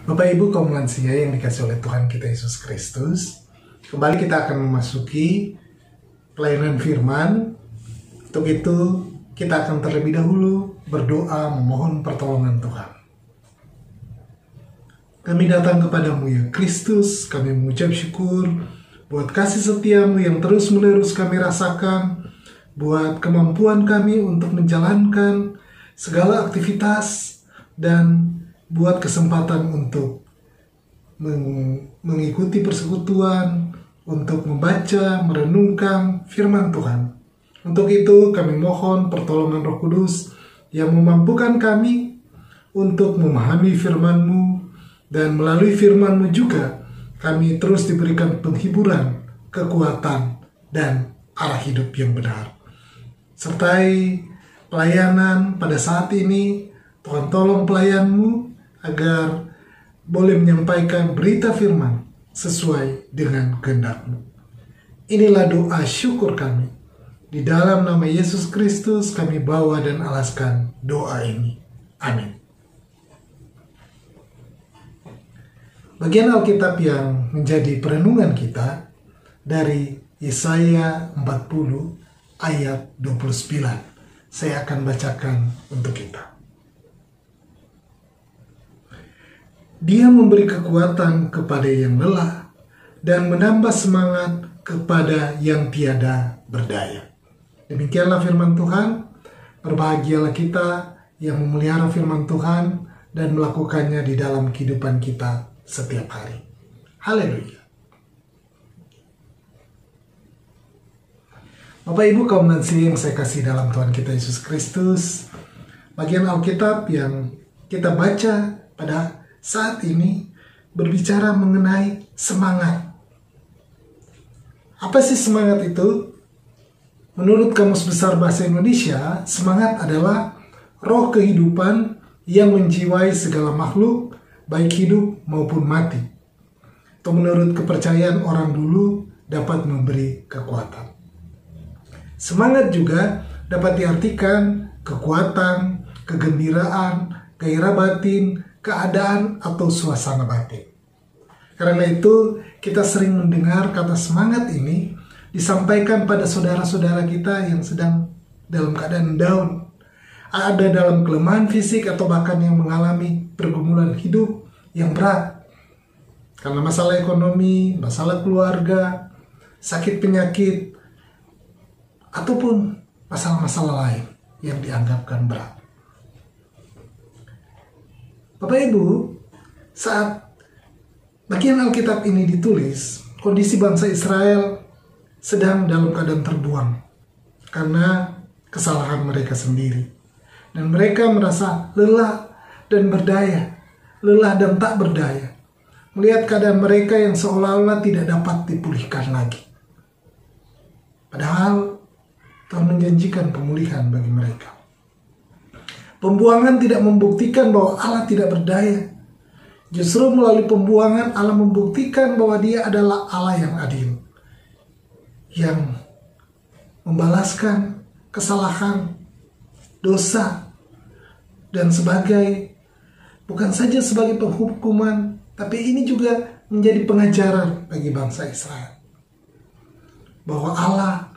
Bapak Ibu kaum lansia yang dikasih oleh Tuhan kita Yesus Kristus, kembali kita akan memasuki pelayanan firman. Untuk itu kita akan terlebih dahulu berdoa memohon pertolongan Tuhan. Kami datang kepadamu ya Kristus, kami mengucap syukur buat kasih setiamu yang terus menerus kami rasakan, buat kemampuan kami untuk menjalankan segala aktivitas, dan buat kesempatan untuk mengikuti persekutuan, untuk membaca, merenungkan firman Tuhan. Untuk itu kami mohon pertolongan Roh Kudus yang memampukan kami untuk memahami firman-Mu, dan melalui firman-Mu juga kami terus diberikan penghiburan, kekuatan, dan arah hidup yang benar. Sertai pelayanan pada saat ini, Tuhan tolong pelayan-Mu agar boleh menyampaikan berita firman sesuai dengan kehendak-Mu. Inilah doa syukur kami. Di dalam nama Yesus Kristus kami bawa dan alaskan doa ini. Amin. Bagian Alkitab yang menjadi perenungan kita dari Yesaya 40 ayat 29. Saya akan bacakan untuk kita. Dia memberi kekuatan kepada yang lelah dan menambah semangat kepada yang tiada berdaya. Demikianlah firman Tuhan. Berbahagialah kita yang memelihara firman Tuhan dan melakukannya di dalam kehidupan kita setiap hari. Haleluya. Bapak Ibu kaum lansia yang saya kasih dalam Tuhan kita Yesus Kristus, bagian Alkitab yang kita baca pada saat ini berbicara mengenai semangat. Apa sih semangat itu? Menurut Kamus Besar Bahasa Indonesia, semangat adalah roh kehidupan yang menjiwai segala makhluk, baik hidup maupun mati. Atau menurut kepercayaan orang dulu dapat memberi kekuatan. Semangat juga dapat diartikan kekuatan, kegembiraan, gairah batin, keadaan atau suasana batin. Karena itu kita sering mendengar kata semangat ini disampaikan pada saudara-saudara kita yang sedang dalam keadaan down, ada dalam kelemahan fisik atau bahkan yang mengalami pergumulan hidup yang berat karena masalah ekonomi, masalah keluarga, sakit penyakit, ataupun masalah-masalah lain yang dianggapkan berat. Bapak Ibu, saat bagian Alkitab ini ditulis, kondisi bangsa Israel sedang dalam keadaan terbuang karena kesalahan mereka sendiri. Dan mereka merasa lelah dan berdaya, lelah dan tak berdaya, melihat keadaan mereka yang seolah-olah tidak dapat dipulihkan lagi. Padahal Tuhan menjanjikan pemulihan bagi mereka. Pembuangan tidak membuktikan bahwa Allah tidak berdaya. Justru melalui pembuangan Allah membuktikan bahwa Dia adalah Allah yang adil, yang membalaskan kesalahan, dosa, dan bukan saja sebagai penghukuman, tapi ini juga menjadi pengajaran bagi bangsa Israel. Bahwa Allah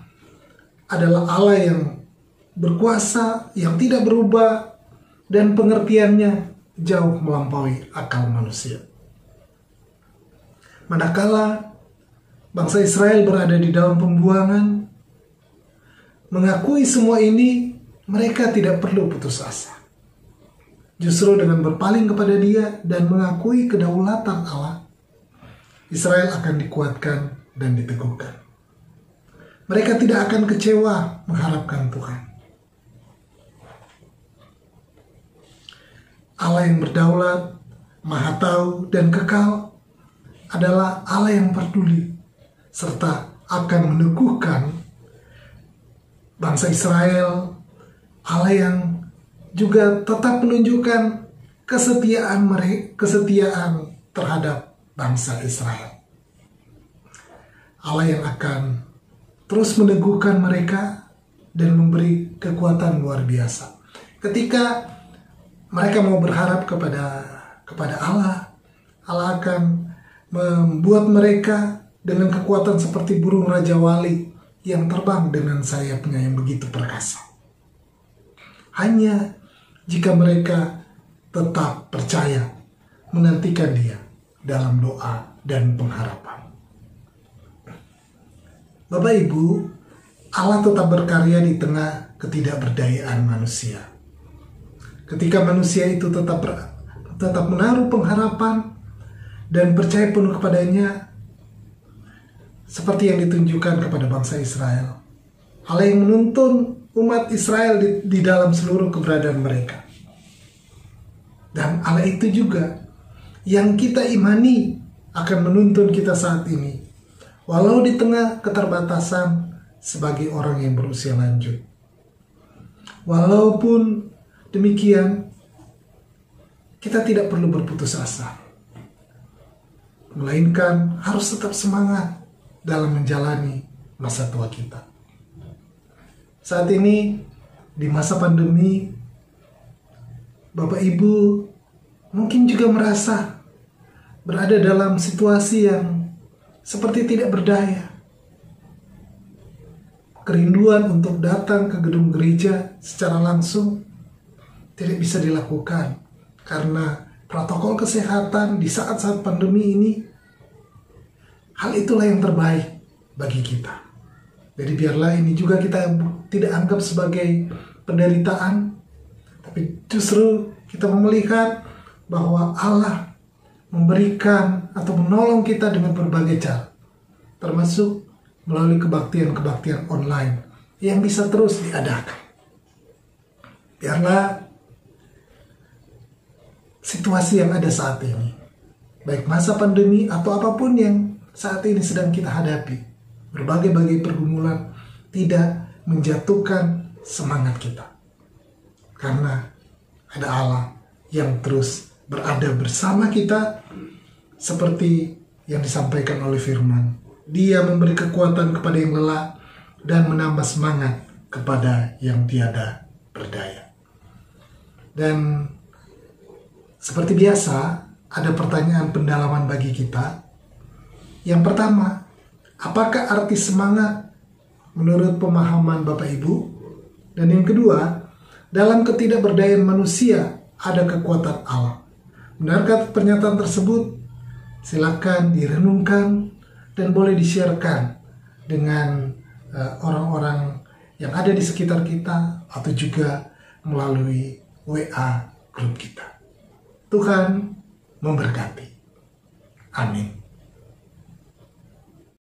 adalah Allah yang berkuasa, yang tidak berubah, dan pengertiannya jauh melampaui akal manusia. Manakala bangsa Israel berada di dalam pembuangan, mengakui semua ini, mereka tidak perlu putus asa. Justru dengan berpaling kepada Dia dan mengakui kedaulatan Allah, Israel akan dikuatkan dan diteguhkan. Mereka tidak akan kecewa mengharapkan Tuhan. Allah yang berdaulat, maha tahu, dan kekal adalah Allah yang peduli serta akan meneguhkan bangsa Israel. Allah yang juga tetap menunjukkan kesetiaan terhadap bangsa Israel. Allah yang akan terus meneguhkan mereka dan memberi kekuatan luar biasa. Ketika mereka mau berharap kepada Allah, Allah akan membuat mereka dengan kekuatan seperti burung Raja Wali yang terbang dengan sayapnya yang begitu perkasa. Hanya jika mereka tetap percaya, menantikan Dia dalam doa dan pengharapan. Bapak Ibu, Allah tetap berkarya di tengah ketidakberdayaan manusia. Ketika manusia itu tetap menaruh pengharapan dan percaya penuh kepadanya, seperti yang ditunjukkan kepada bangsa Israel. Allah yang menuntun umat Israel di dalam seluruh keberadaan mereka. Dan Allah itu juga yang kita imani akan menuntun kita saat ini, walau di tengah keterbatasan sebagai orang yang berusia lanjut. Walaupun demikian, kita tidak perlu berputus asa, melainkan harus tetap semangat dalam menjalani masa tua kita. Saat ini, di masa pandemi, Bapak Ibu mungkin juga merasa berada dalam situasi yang seperti tidak berdaya. Kerinduan untuk datang ke gedung gereja secara langsung tidak bisa dilakukan karena protokol kesehatan di saat-saat pandemi ini. Hal itulah yang terbaik bagi kita. Jadi biarlah ini juga kita tidak anggap sebagai penderitaan, tapi justru kita melihat bahwa Allah memberikan atau menolong kita dengan berbagai cara, termasuk melalui kebaktian-kebaktian online yang bisa terus diadakan. Biarlah situasi yang ada saat ini, baik masa pandemi atau apapun yang saat ini sedang kita hadapi, berbagai-bagai pergumulan, tidak menjatuhkan semangat kita. Karena ada Allah yang terus berada bersama kita, seperti yang disampaikan oleh firman. Dia memberi kekuatan kepada yang lelah dan menambah semangat kepada yang tiada berdaya. Dan seperti biasa, ada pertanyaan pendalaman bagi kita. Yang pertama, apakah arti semangat menurut pemahaman Bapak Ibu? Dan yang kedua, dalam ketidakberdayaan manusia ada kekuatan Allah. Benarkah pernyataan tersebut? Silakan direnungkan dan boleh di-sharekan dengan orang-orang yang ada di sekitar kita atau juga melalui WA grup kita. Tuhan memberkati. Amin.